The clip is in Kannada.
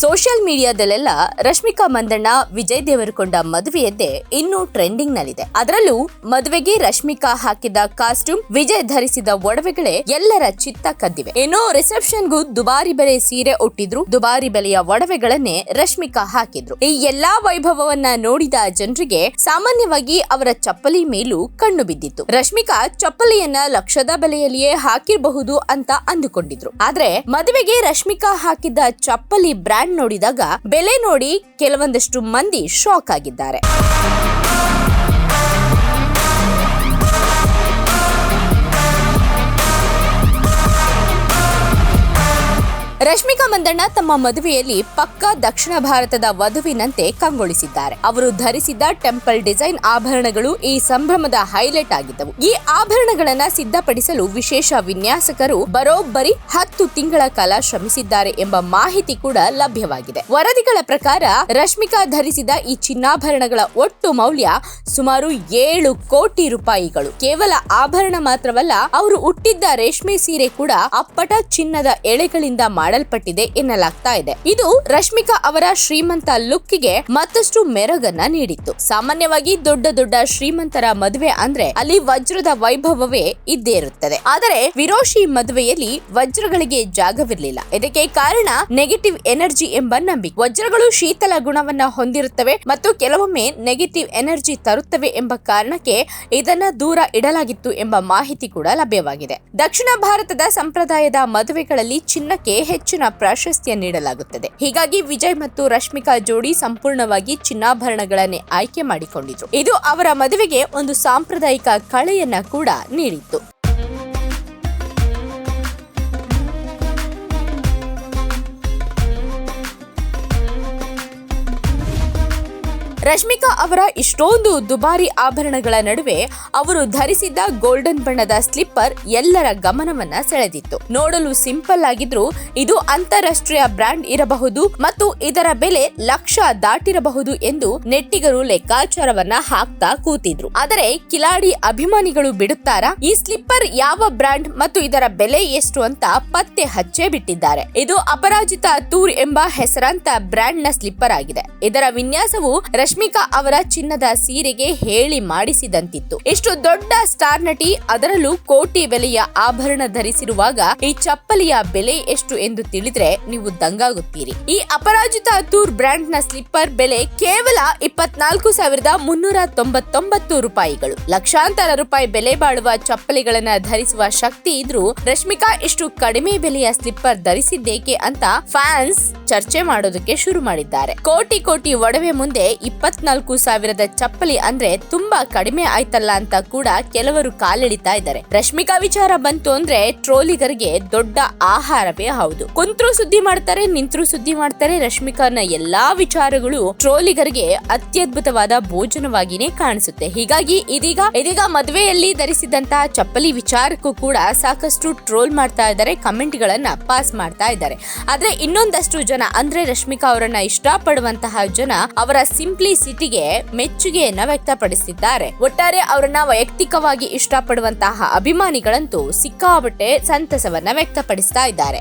ಸೋಷಿಯಲ್ ಮೀಡಿಯಾದಲ್ಲೆಲ್ಲ ರಶ್ಮಿಕಾ ಮಂದಣ್ಣ ವಿಜಯ್ ದೇವರಕೊಂಡ ಮದುವೆಯದ್ದೇ ಇನ್ನೂ ಟ್ರೆಂಡಿಂಗ್ ನಲ್ಲಿದೆ. ಅದರಲ್ಲೂ ಮದುವೆಗೆ ರಶ್ಮಿಕಾ ಹಾಕಿದ ಕಾಸ್ಟ್ಯೂಮ್, ವಿಜಯ್ ಧರಿಸಿದ ಒಡವೆಗಳೇ ಎಲ್ಲರ ಚಿತ್ತ ಕದ್ದಿವೆ. ಏನೋ ರಿಸೆಪ್ಷನ್ಗೂ ದುಬಾರಿ ಬೆಲೆ ಸೀರೆ ಉಟ್ಟಿದ್ರು, ದುಬಾರಿ ಬೆಲೆಯ ಒಡವೆಗಳನ್ನೇ ರಶ್ಮಿಕಾ ಹಾಕಿದ್ರು. ಈ ಎಲ್ಲಾ ವೈಭವವನ್ನ ನೋಡಿದ ಜನರಿಗೆ ಸಾಮಾನ್ಯವಾಗಿ ಅವರ ಚಪ್ಪಲಿ ಮೇಲೂ ಕಣ್ಣು ಬಿದ್ದಿತ್ತು. ರಶ್ಮಿಕಾ ಚಪ್ಪಲಿಯನ್ನ ಲಕ್ಷದ ಬೆಲೆಯಲ್ಲಿಯೇ ಹಾಕಿರಬಹುದು ಅಂತ ಅಂದುಕೊಂಡಿದ್ರು. ಆದ್ರೆ ಮದುವೆಗೆ ರಶ್ಮಿಕಾ ಹಾಕಿದ್ದ ಚಪ್ಪಲಿ ಬ್ರ್ಯಾಂಡ್ ನೋಡಿದಾಗ ಬೆಲೆ ನೋಡಿ ಕೆಲವೊಂದಷ್ಟು ಮಂದಿ ಶಾಕ್ ಆಗಿದ್ದಾರೆ. ರಶ್ಮಿಕಾ ಮಂದಣ್ಣ ತಮ್ಮ ಮದುವೆಯಲ್ಲಿ ಪಕ್ಕಾ ದಕ್ಷಿಣ ಭಾರತದ ವಧುವಿನಂತೆ ಕಂಗೊಳಿಸಿದ್ದಾರೆ. ಅವರು ಧರಿಸಿದ್ದ ಟೆಂಪಲ್ ಡಿಸೈನ್ ಆಭರಣಗಳು ಈ ಸಂಭ್ರಮದ ಹೈಲೈಟ್ ಆಗಿದ್ದವು. ಈ ಆಭರಣಗಳನ್ನ ಸಿದ್ಧಪಡಿಸಲು ವಿಶೇಷ ವಿನ್ಯಾಸಕರು ಬರೋಬ್ಬರಿ 10 ತಿಂಗಳ ಕಾಲ ಶ್ರಮಿಸಿದ್ದಾರೆ ಎಂಬ ಮಾಹಿತಿ ಕೂಡ ಲಭ್ಯವಾಗಿದೆ. ವರದಿಗಳ ಪ್ರಕಾರ ರಶ್ಮಿಕಾ ಧರಿಸಿದ ಈ ಚಿನ್ನಾಭರಣಗಳ ಒಟ್ಟು ಮೌಲ್ಯ ಸುಮಾರು 7 ಕೋಟಿ ರೂಪಾಯಿಗಳು. ಕೇವಲ ಆಭರಣ ಮಾತ್ರವಲ್ಲ, ಅವರು ಉಟ್ಟಿದ್ದ ರೇಷ್ಮೆ ಸೀರೆ ಕೂಡ ಅಪ್ಪಟ ಚಿನ್ನದ ಎಳೆಗಳಿಂದ ಮಾಡಲ್ಪಟ್ಟಿದೆ ಎನ್ನಲಾಗ್ತಾ ಇದೆ. ಇದು ರಶ್ಮಿಕಾ ಅವರ ಶ್ರೀಮಂತ ಲುಕ್ಗೆ ಮತ್ತಷ್ಟು ಮೆರುಗನ್ನ ನೀಡಿತ್ತು. ಸಾಮಾನ್ಯವಾಗಿ ದೊಡ್ಡ ದೊಡ್ಡ ಶ್ರೀಮಂತರ ಮದುವೆ ಅಂದ್ರೆ ಅಲ್ಲಿ ವಜ್ರದ ವೈಭವವೇ ಇದ್ದೇ ಇರುತ್ತದೆ. ಆದರೆ ವಿರೋಶಿ ಮದುವೆಯಲ್ಲಿ ವಜ್ರಗಳಿಗೆ ಜಾಗವಿರಲಿಲ್ಲ. ಇದಕ್ಕೆ ಕಾರಣ ನೆಗೆಟಿವ್ ಎನರ್ಜಿ ಎಂಬ ನಂಬಿಕೆ. ವಜ್ರಗಳು ಶೀತಲ ಗುಣವನ್ನ ಹೊಂದಿರುತ್ತವೆ ಮತ್ತು ಕೆಲವೊಮ್ಮೆ ನೆಗೆಟಿವ್ ಎನರ್ಜಿ ತರುತ್ತವೆ ಎಂಬ ಕಾರಣಕ್ಕೆ ಇದನ್ನ ದೂರ ಇಡಲಾಗಿತ್ತು ಎಂಬ ಮಾಹಿತಿ ಕೂಡ ಲಭ್ಯವಾಗಿದೆ. ದಕ್ಷಿಣ ಭಾರತದ ಸಂಪ್ರದಾಯದ ಮದುವೆಗಳಲ್ಲಿ ಚಿನ್ನಕ್ಕೆ ಹೆಚ್ಚಿನ ಪ್ರಾಶಸ್ತ್ಯ ನೀಡಲಾಗುತ್ತದೆ. ಹೀಗಾಗಿ ವಿಜಯ್ ಮತ್ತು ರಶ್ಮಿಕಾ ಜೋಡಿ ಸಂಪೂರ್ಣವಾಗಿ ಚಿನ್ನಾಭರಣಗಳನ್ನೇ ಆಯ್ಕೆ ಮಾಡಿಕೊಂಡಿದ್ರು. ಇದು ಅವರ ಮದುವೆಗೆ ಒಂದು ಸಾಂಪ್ರದಾಯಿಕ ಕಳೆಯನ್ನ ಕೂಡ ನೀಡಿತ್ತು. ರಶ್ಮಿಕಾ ಅವರ ಇಷ್ಟೊಂದು ದುಬಾರಿ ಆಭರಣಗಳ ನಡುವೆ ಅವರು ಧರಿಸಿದ್ದ ಗೋಲ್ಡನ್ ಬಣ್ಣದ ಸ್ಲಿಪ್ಪರ್ ಎಲ್ಲರ ಗಮನವನ್ನ ಸೆಳೆದಿತ್ತು. ನೋಡಲು ಸಿಂಪಲ್ ಆಗಿದ್ರು ಇದು ಅಂತಾರಾಷ್ಟ್ರೀಯ ಬ್ರ್ಯಾಂಡ್ ಇರಬಹುದು ಮತ್ತು ಇದರ ಬೆಲೆ ಲಕ್ಷ ದಾಟಿರಬಹುದು ಎಂದು ನೆಟ್ಟಿಗರು ಲೆಕ್ಕಾಚಾರವನ್ನ ಹಾಕ್ತಾ ಕೂತಿದ್ರು. ಆದರೆ ಕಿಲಾಡಿ ಅಭಿಮಾನಿಗಳು ಬಿಡುತ್ತಾರಾ? ಈ ಸ್ಲಿಪ್ಪರ್ ಯಾವ ಬ್ರ್ಯಾಂಡ್ ಮತ್ತು ಇದರ ಬೆಲೆ ಎಷ್ಟು ಅಂತ ಪತ್ತೆ ಹಚ್ಚೇ ಬಿಟ್ಟಿದ್ದಾರೆ. ಇದು ಅಪರಾಜಿತ ತೂರ್ ಎಂಬ ಹೆಸರಾಂತ ಬ್ರ್ಯಾಂಡ್ ನ ಸ್ಲಿಪ್ಪರ್ ಆಗಿದೆ. ಇದರ ವಿನ್ಯಾಸವು ರಶ್ಮಿಕಾ ಅವರ ಚಿನ್ನದ ಸೀರೆಗೆ ಹೇಳಿ ಮಾಡಿಸಿದಂತಿತ್ತು. ಇಷ್ಟು ದೊಡ್ಡ ಸ್ಟಾರ್ ನಟಿ, ಅದರಲ್ಲೂ ಕೋಟಿ ಬೆಲೆಯ ಆಭರಣ ಧರಿಸಿರುವಾಗ ಈ ಚಪ್ಪಲಿಯ ಬೆಲೆ ಎಷ್ಟು ಎಂದು ತಿಳಿದ್ರೆ ನೀವು ದಂಗಾಗುತ್ತೀರಿ. ಈ ಅಪರಾಜಿತ ತೂರ್ ಬ್ರ್ಯಾಂಡ್ ನ ಸ್ಲಿಪ್ಪರ್ ಬೆಲೆ ಕೇವಲ 24,399 ರೂಪಾಯಿಗಳು. ಲಕ್ಷಾಂತರ ರೂಪಾಯಿ ಬೆಲೆ ಬಾಳುವ ಚಪ್ಪಲಿಗಳನ್ನ ಧರಿಸುವ ಶಕ್ತಿ ಇದ್ರೂ ರಶ್ಮಿಕಾ ಇಷ್ಟು ಕಡಿಮೆ ಬೆಲೆಯ ಸ್ಲಿಪ್ಪರ್ ಧರಿಸಿದ್ದೇಕೆ ಅಂತ ಫ್ಯಾನ್ಸ್ ಚರ್ಚೆ ಮಾಡೋದಕ್ಕೆ ಶುರು ಮಾಡಿದ್ದಾರೆ. ಕೋಟಿ ಕೋಟಿ ಒಡವೆ ಮುಂದೆ 24,000ದ ಚಪ್ಪಲಿ ಅಂದ್ರೆ ತುಂಬಾ ಕಡಿಮೆ ಆಯ್ತಲ್ಲ ಅಂತ ಕೂಡ ಕೆಲವರು ಕಾಲೆಳಿತಾ ಇದ್ದಾರೆ. ರಶ್ಮಿಕಾ ವಿಚಾರ ಬಂತು ಅಂದ್ರೆ ಟ್ರೋಲಿಗರಿಗೆ ದೊಡ್ಡ ಆಹಾರವೇ ಹೌದು. ಕುಂತ್ರು ಸುದ್ದಿ ಮಾಡ್ತಾರೆ, ನಿಂತ್ರು ಸುದ್ದಿ ಮಾಡ್ತಾರೆ. ರಶ್ಮಿಕಾನ ಎಲ್ಲಾ ವಿಚಾರಗಳು ಟ್ರೋಲಿಗರಿಗೆ ಅತ್ಯದ್ಭುತವಾದ ಭೋಜನವಾಗಿನೇ ಕಾಣಿಸುತ್ತೆ. ಹೀಗಾಗಿ ಇದೀಗ ಮದುವೆಯಲ್ಲಿ ಧರಿಸಿದಂತಹ ಚಪ್ಪಲಿ ವಿಚಾರಕ್ಕೂ ಕೂಡ ಸಾಕಷ್ಟು ಟ್ರೋಲ್ ಮಾಡ್ತಾ ಇದ್ದಾರೆ, ಕಮೆಂಟ್ ಗಳನ್ನ ಪಾಸ್ ಮಾಡ್ತಾ ಇದ್ದಾರೆ. ಆದ್ರೆ ಇನ್ನೊಂದಷ್ಟು ಜನ ಅಂದ್ರೆ ರಶ್ಮಿಕಾ ಅವರನ್ನ ಇಷ್ಟಪಡುವಂತಹ ಜನ ಅವರ ಸಿಂಪ್ಲಿಸಿಟಿಗೆ ಮೆಚ್ಚುಗೆಯನ್ನ ವ್ಯಕ್ತಪಡಿಸಿದ್ದಾರೆ. ಒಟ್ಟಾರೆ ಅವರನ್ನ ವೈಯಕ್ತಿಕವಾಗಿ ಇಷ್ಟಪಡುವಂತಹ ಅಭಿಮಾನಿಗಳಂತೂ ಸಿಕ್ಕಾಪಟ್ಟೆ ಸಂತಸವನ್ನ ವ್ಯಕ್ತಪಡಿಸ್ತಾ ಇದ್ದಾರೆ.